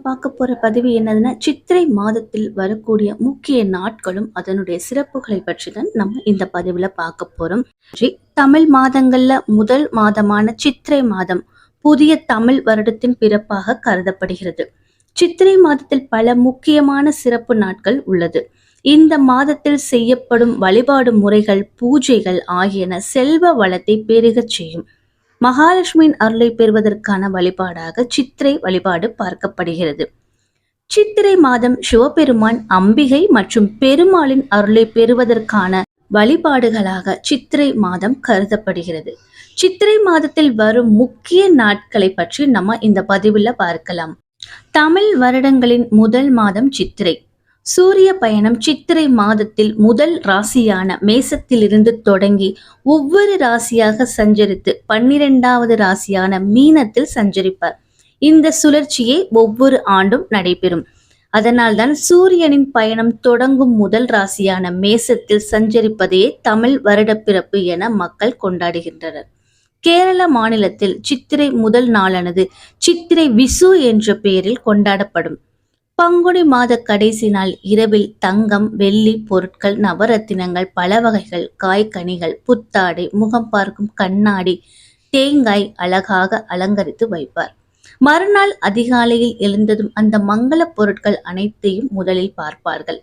பார்க்க போற பதிவு என்னதுன்னா, சித்திரை மாதத்தில் வரக்கூடிய முக்கிய நாட்களும், அதனுடைய சிறப்புகளை பற்றி தான் நம்ம இந்த பதிவுல பார்க்க போறோம். தமிழ் மாதங்கள்ல முதல் மாதமான சித்திரை மாதம் புதிய தமிழ் வருடத்தின் பிறப்பாக கருதப்படுகிறது. சித்திரை மாதத்தில் பல முக்கியமான சிறப்பு நாட்கள் உள்ளது. இந்த மாதத்தில் செய்யப்படும் வழிபாடு முறைகள், பூஜைகள் ஆகியன செல்வ வளத்தை பெருகச் செய்யும். மகாலட்சுமியின் அருளை பெறுவதற்கான வழிபாடாக சித்திரை வழிபாடு பார்க்கப்படுகிறது. சித்திரை மாதம் சிவபெருமான், அம்பிகை மற்றும் பெருமாளின் அருளை பெறுவதற்கான வழிபாடுகளாக சித்திரை மாதம் கருதப்படுகிறது. சித்திரை மாதத்தில் வரும் முக்கிய நாட்களை பற்றி நம்ம இந்த பதிவுல பார்க்கலாம். தமிழ் வருடங்களின் முதல் மாதம் சித்திரை. சூரிய பயணம் சித்திரை மாதத்தில் முதல் ராசியான மேசத்திலிருந்து தொடங்கி ஒவ்வொரு ராசியாக சஞ்சரித்து 12வது ராசியான மீனத்தில் சஞ்சரிப்பார். இந்த சுழற்சியே ஒவ்வொரு ஆண்டும் நடைபெறும். அதனால்தான் சூரியனின் பயணம் தொடங்கும் முதல் ராசியான மேசத்தில் சஞ்சரிப்பதையே தமிழ் வருடப்பிறப்பு என மக்கள் கொண்டாடுகின்றனர். கேரள மாநிலத்தில் சித்திரை முதல் நாளானது சித்திரை விசு என்ற பெயரில் கொண்டாடப்படும். பங்குனி மாத கடைசி நாள் இரவில் தங்கம், வெள்ளி பொருட்கள், நவரத்தினங்கள், பல வகைகள், காய்கனிகள், புத்தாடை, முகம் பார்க்கும் கண்ணாடி, தேங்காய் அழகாக அலங்கரித்து வைப்பார். மறுநாள் அதிகாலையில் எழுந்ததும் அந்த மங்கள பொருட்கள் அனைத்தையும் முதலில் பார்ப்பார்கள்.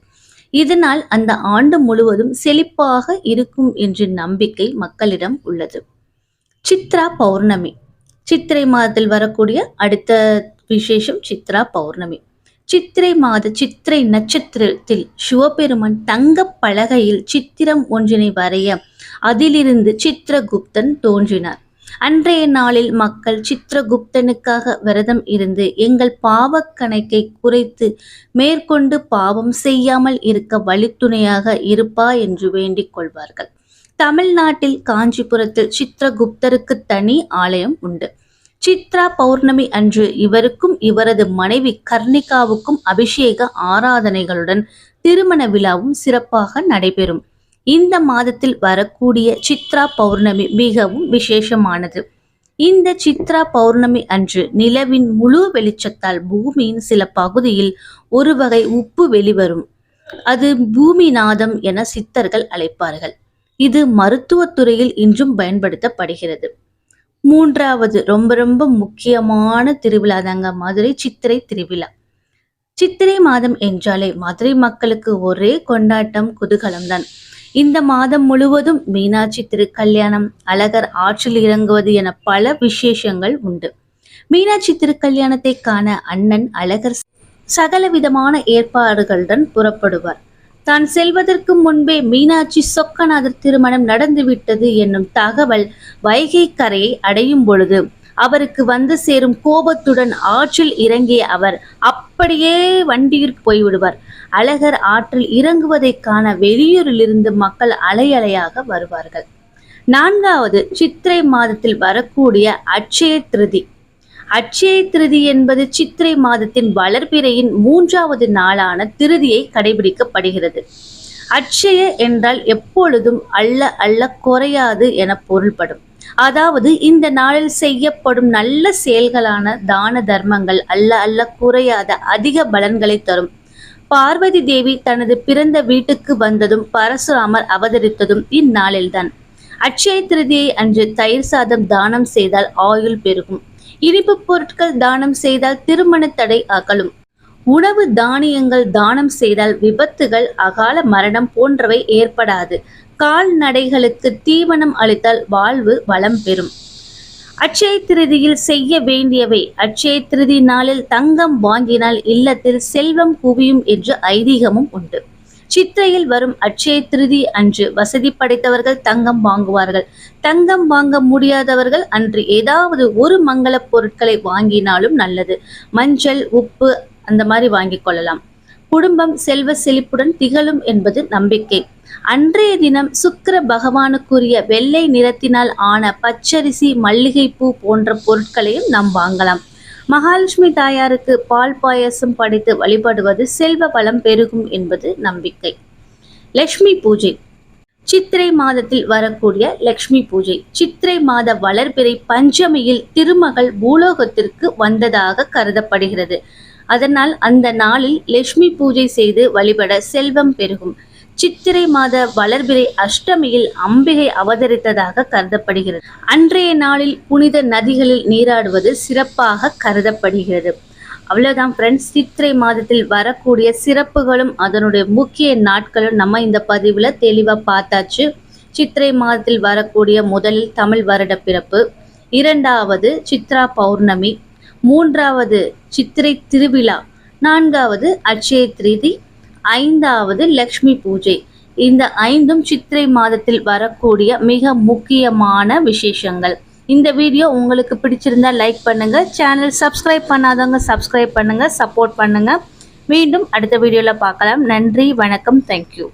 இதனால் அந்த ஆண்டு முழுவதும் செழிப்பாக இருக்கும் என்ற நம்பிக்கை மக்களிடம் உள்ளது. சித்ரா பௌர்ணமி. சித்திரை மாதத்தில் வரக்கூடிய அடுத்த விசேஷம் சித்ரா பௌர்ணமி. சித்திரை மாத சித்திரை நட்சத்திரத்தில் சிவபெருமான் தங்க பலகையில் சித்திரம் ஒன்றினை வரைய அதிலிருந்து சித்திரகுப்தன் தோன்றினார். அன்றைய நாளில் மக்கள் சித்திரகுப்தனுக்காக விரதம் இருந்து எங்கள் பாவ கணக்கை குறைத்து மேற்கொண்டு பாவம் செய்யாமல் இருக்க வழித்துணையாக இருப்பா என்று வேண்டிக் கொள்வார்கள். தமிழ்நாட்டில் காஞ்சிபுரத்தில் சித்திரகுப்தருக்கு தனி ஆலயம் உண்டு. சித்ரா பௌர்ணமி அன்று இவருக்கும் இவரது மனைவி கர்ணிகாவுக்கும் அபிஷேக ஆராதனைகளுடன் திருமண விழாவும் சிறப்பாக நடைபெறும். இந்த மாதத்தில் வரக்கூடிய சித்ரா பௌர்ணமி மிகவும் விசேஷமானது. இந்த சித்ரா பௌர்ணமி அன்று நிலவின் முழு வெளிச்சத்தால் பூமியின் சில பகுதியில் ஒரு வகை உப்பு வெளிவரும். அது பூமிநாதம் என சித்தர்கள் அழைப்பார்கள். இது மருத்துவத்துறையில் இன்றும் பயன்படுத்தப்படுகிறது. மூன்றாவது ரொம்ப முக்கியமான திருவிழா தாங்க மதுரை சித்திரை திருவிழா. சித்திரை மாதம் என்றாலே மதுரை மக்களுக்கு ஒரே கொண்டாட்டம், குதூகலம் தான். இந்த மாதம் முழுவதும் மீனாட்சி திருக்கல்யாணம், அழகர் ஆற்றில் இறங்குவது என பல விசேஷங்கள் உண்டு. மீனாட்சி திருக்கல்யாணத்தை காண அண்ணன் அழகர் சகலவிதமான ஏற்பாடுகளுடன் புறப்படுவார். தான் செல்வதற்கு முன்பே மீனாட்சி சொக்கநாதர் திருமணம் நடந்துவிட்டது என்னும் தகவல் வைகை கரையை அடையும் பொழுது அவருக்கு வந்து சேரும் கோபத்துடன் ஆற்றில் இறங்கிய அவர் அப்படியே வண்டியிற்கு போய்விடுவார். அழகர் ஆற்றில் இறங்குவதை காண வெளியூரிலிருந்து மக்கள் அலையலையாக வருவார்கள். நான்காவது, சித்திரை மாதத்தில் வரக்கூடிய அட்சய திருதி. அட்சய திருதி என்பது சித்திரை மாதத்தின் வளர்பிறையின் 3வது நாளான திருதியை கடைபிடிக்கப்படுகிறது. அட்சய என்றால் எப்பொழுதும் அல்ல அல்ல குறையாது என பொருள்படும். அதாவது இந்த நாளில் செய்யப்படும் நல்ல செயல்களான தான தர்மங்கள் அல்ல அல்ல குறையாத அதிக பலன்களை தரும். பார்வதி தேவி தனது பிறந்த வீட்டுக்கு வந்ததும் பரசுராமர் அவதரித்ததும் இந்நாளில்தான். அட்சய திருதியை அன்று தயிர் சாதம் தானம் செய்தால் ஆயுள் பெருகும். இனிப்பு பொருட்கள் தானம் செய்தால் திருமண தடை அகலும். உணவு தானியங்கள் தானம் செய்தால் விபத்துகள், அகால மரணம் போன்றவை ஏற்படாது. கால்நடைகளுக்கு தீவனம் அளித்தால் வாழ்வு வளம் பெறும். அட்சய திருதியில் செய்ய வேண்டியவை. அட்சய திருதி நாளில் தங்கம் வாங்கினால் இல்லத்தில் செல்வம் குவியும் என்ற ஐதீகமும் உண்டு. சித்திரையில் வரும் அட்சய திருதி அன்று வசதி படைத்தவர்கள் தங்கம் வாங்குவார்கள். தங்கம் வாங்க முடியாதவர்கள் அன்று ஏதாவது ஒரு மங்கள பொருட்களை வாங்கினாலும் நல்லது. மஞ்சள், உப்பு அந்த மாதிரி வாங்கிக் கொள்ளலாம். குடும்பம் செல்வ செழிப்புடன் திகழும் என்பது நம்பிக்கை. அன்றைய தினம் சுக்கிர பகவானுக்குரிய வெள்ளை நிறத்தினால் ஆன பச்சரிசி, மல்லிகைப்பூ போன்ற பொருட்களையும் நாம் வாங்கலாம். மகாலட்சுமி தாயாருக்கு பால் பாயசம் படைத்து வழிபடுவது செல்வ வளம் பெருகும் என்பது நம்பிக்கை. லட்சுமி பூஜை. சித்திரை மாதத்தில் வரக்கூடிய லட்சுமி பூஜை. சித்திரை மாத வளர்பிறை பஞ்சமியில் திருமகள் பூலோகத்திற்கு வந்ததாக கருதப்படுகிறது. அதனால் அந்த நாளில் லட்சுமி பூஜை செய்து வழிபட செல்வம் பெருகும். சித்திரை மாத வளர்பிறை அஷ்டமியில் அம்பிகை அவதரித்ததாக கருதப்படுகிறது. அன்றைய நாளில் புனித நதிகளில் நீராடுவது சிறப்பாக கருதப்படுகிறது. அவ்வளவுதான் ஃப்ரெண்ட்ஸ், சித்திரை மாதத்தில் வரக்கூடிய சிறப்புகளும் அதனுடைய முக்கிய நாட்களும் நம்ம இந்த பதிவுல தெளிவா பார்த்தாச்சு. சித்திரை மாதத்தில் வரக்கூடிய முதலில் தமிழ் வருட பிறப்பு, இரண்டாவது சித்ரா பௌர்ணமி, மூன்றாவது சித்திரை திருவிழா, நான்காவது அட்சய திருதி, ஐந்தாவது லக்ஷ்மி பூஜை. இந்த ஐந்தும் சித்திரை மாதத்தில் வரக்கூடிய மிக முக்கியமான விசேஷங்கள். இந்த வீடியோ உங்களுக்கு பிடிச்சிருந்தா லைக் பண்ணுங்க, சேனல் சப்ஸ்கிரைப் பண்ணாதவங்க சப்ஸ்கிரைப் பண்ணுங்க, சப்போர்ட் பண்ணுங்க. மீண்டும் அடுத்த வீடியோல பார்க்கலாம். நன்றி, வணக்கம், தேங்க்யூ.